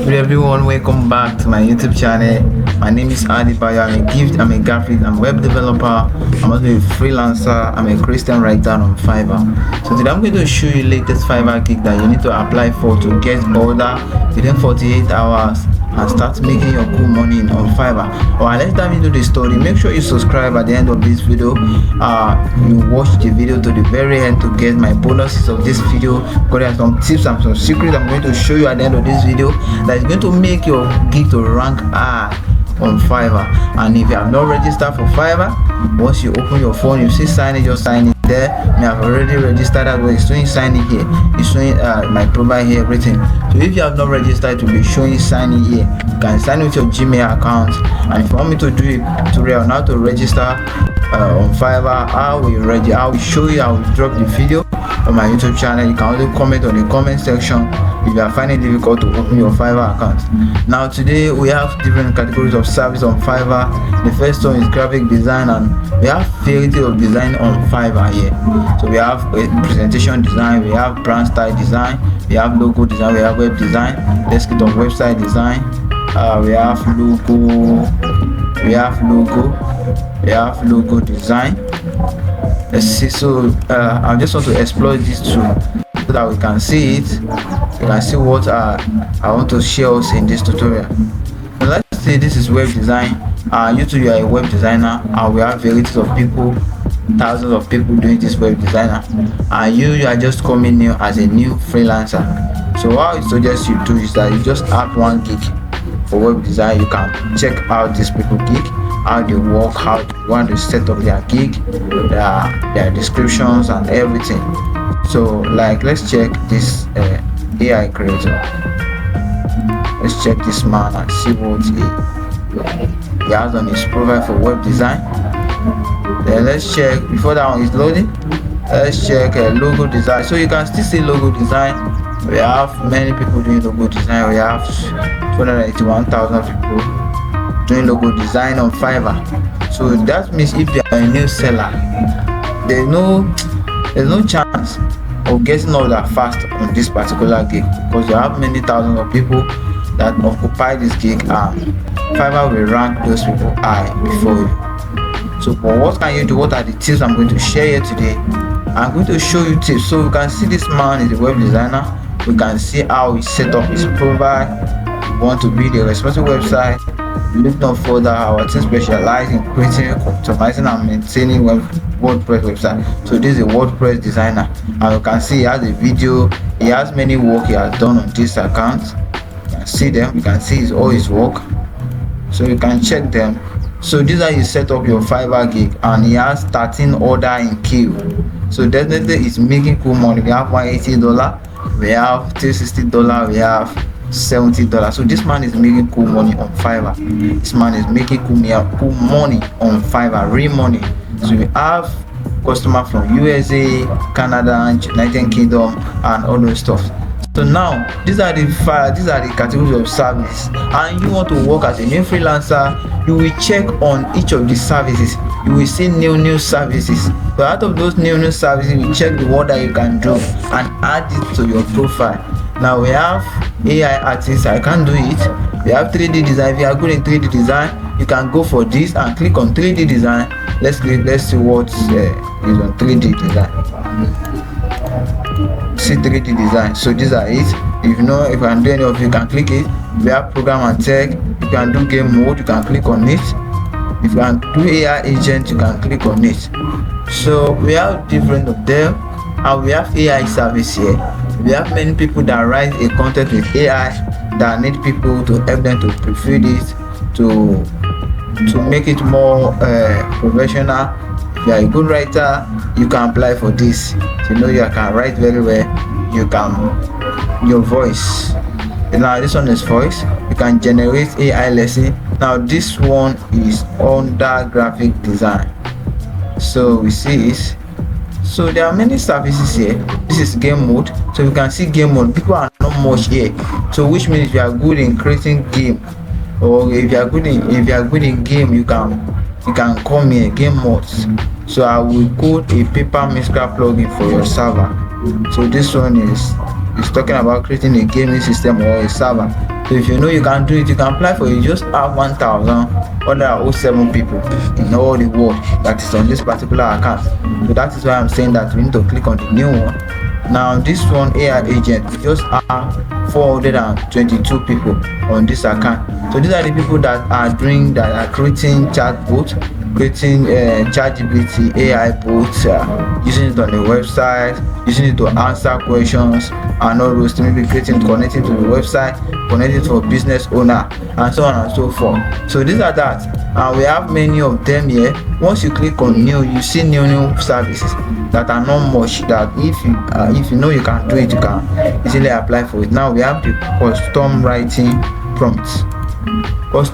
Good everyone, welcome back to my YouTube channel. My name is Adi Bayo. I'm a graphic and web developer. I'm also a freelancer. I'm a Christian writer on Fiverr. So today I'm going to show you latest Fiverr gig that you need to apply for to get order within 48 hours and start making your cool money on Fiverr. Alright, let's dive into the story. Make sure you subscribe at the end of this video. You watch the video to the very end to get my bonuses of this video, because there are some tips and some secrets I'm going to show you at the end of this video that is going to make your gig to rank high on Fiverr. And if you have not registered for Fiverr, once you open your phone, you see sign in, just sign in there. I have already registered as well. It's showing sign in here, it's showing my profile here, everything. So if you have not registered, to be showing sign in here. You can sign with your Gmail account. And if you want me to do a tutorial on how to register on Fiverr, I will show you. I will drop the video on my YouTube channel. You can also comment on the comment section if you are finding it difficult to open your Fiverr account. Now today we have different categories of service on Fiverr. The first one is graphic design, and we have variety of design on Fiverr here. So we have presentation design, we have brand style design, we have logo design, we have web design, desktop website design, we have logo design. Let's see. So I just want to explore these two so that we can see it. You can see what I want to share us in this tutorial. So let's say this is web design. You are a web designer, and we have varieties of people, thousands of people doing this web designer, and you are just coming new as a new freelancer. So what I suggest you do is that you just add one gig for web design. You can check out these people gig, how they work, how they want to set up their gig, their descriptions and everything. So like, let's check this AI creator. Let's check this man and see what he has on his profile for web design. Then let's check, before that one is loading, let's check logo design. So you can still see logo design. We have many people doing logo design. We have 281,000 people doing logo design on Fiverr. So that means if you are a new seller, there's no chance of getting all that fast on this particular gig, because you have many thousands of people that occupy this gig, and Fiverr will rank those people high before you. So but what can you do? What are the tips I'm going to share here today? I'm going to show you tips. So you can see this man is a web designer. We can see how he set up his profile. We want to build a responsive website. Look no further, our team specializes in creating, customizing and maintaining WordPress website. So this is a WordPress designer, and you can see he has a video, he has many work he has done on this account. You can see them, you can see all his work, so you can check them. So these are you set up your Fiverr gig, and he has 13 order in queue. So definitely it's making cool money. We have $180, we have $360, we have $70. So this man is making cool money on Fiverr. This man is making cool money on Fiverr, real money. So we have customers from USA, Canada, United Kingdom, and all those stuff. So now these are the categories of service, and you want to work as a new freelancer, you will check on each of the services. You will see new services. So out of those new services, you check the one that you can do and add it to your profile. Now we have AI artists, I can't do it. We have 3D design. If you are good in 3D design, you can go for this and click on 3D design. Let's see what is on 3D design. See 3D design. So these are it. If you can do any of it, you can click it. We have program and tech. You can do game mode, you can click on it. If you can do AI agent, you can click on it. So we have different of them, and we have AI service here. We have many people that write a content with AI that need people to help them to prefeed it, to make it more professional. If you are a good writer, you can apply for this. So you can write very well. You can your voice. Now this one is voice. You can generate AI lesson. Now this one is under graphic design. So we see it. So there are many services here. This is game mode. So you can see game mode. People are not much here. So which means if you are good in creating game, or if you are good in game, you can come here, game modes. So I will code a paper Miscra plugin for your server. So this one is is talking about creating a gaming system or a server. So if you know you can do it, you can apply for it. You just have 1,107 people in all the world that is on this particular account. So that is why I'm saying that we need to click on the new one. Now this one, AI agent, we just have 422 people on this account. So these are the people that are creating chatbot, creating ChatGPT AI bots, using it on the website, using it to answer questions and all those things, maybe connecting to the website, connecting to a business owner, and so on and so forth. So these are that, and we have many of them here. Once you click on new, you see new services that are not much, that if you know you can do it, you can easily apply for it. Now we have the custom writing prompts. I'm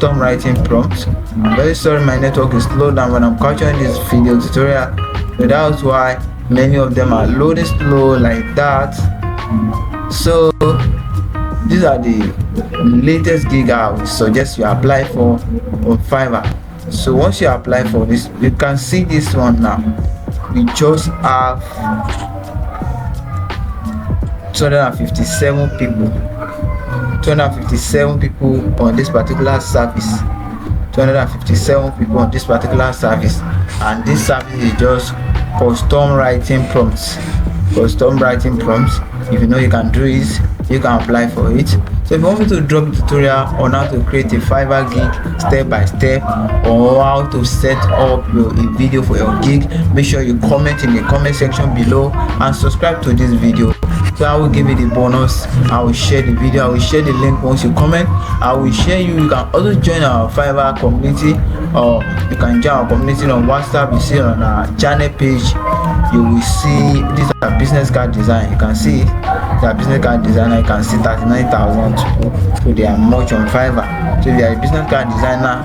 very sorry my network is slow down when I'm capturing this video tutorial, so that's why many of them are loading slow like that. So these are the latest gig I would suggest you apply for on Fiverr. So once you apply for this, you can see this one now. We just have 257 people on this particular service. 257 people on this particular service, and this service is just custom writing prompts. If you know you can do it, you can apply for it. So if you want me to drop a tutorial on how to create a Fiverr gig step by step, or how to set up a video for your gig, make sure you comment in the comment section below and subscribe to this video. So I will give you the bonus. I will share the video. I will share the link once you comment. I will share you. You can also join our Fiverr community, or you can join our community on WhatsApp. You see on our channel page, you will see these are business card design. You can see it. The business card designer, you can see 39,000 people. So they are much on Fiverr. So if you are a business card designer,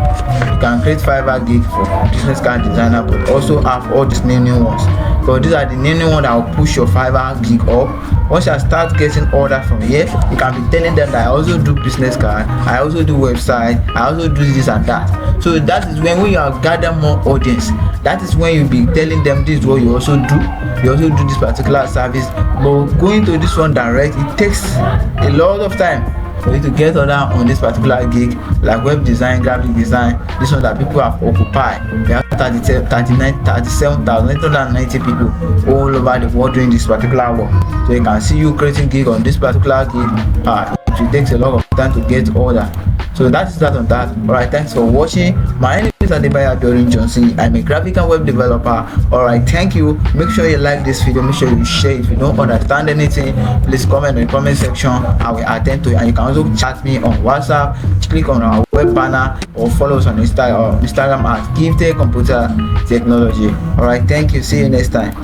you can create Fiverr gig for business card designer, but also have all these new ones. So these are the new ones that will push your Fiverr gig up. Once you start getting orders from here, you can be telling them that I also do business card, I also do website, I also do this and that. So that is when you are gather more audience. That is when you be telling them this is what you also do. You also do this particular service. But going to this one direct, it takes a lot of time for you to get order on this particular gig, like web design, graphic design. This one that people have occupied. We have 37,890 people all over the world doing this particular work. So you can see you creating gig on this particular gig. It will take a lot of time to get order. So that is that on that. Alright, thanks for watching. My name is Adebayo Johnson. I'm a graphic and web developer. Alright, thank you. Make sure you like this video. Make sure you share it. If you don't understand anything, please comment in the comment section. I will attend to it. And you can also chat me on WhatsApp. Click on our web banner or follow us on Instagram at Gifted Computer Technology. Alright, thank you. See you next time.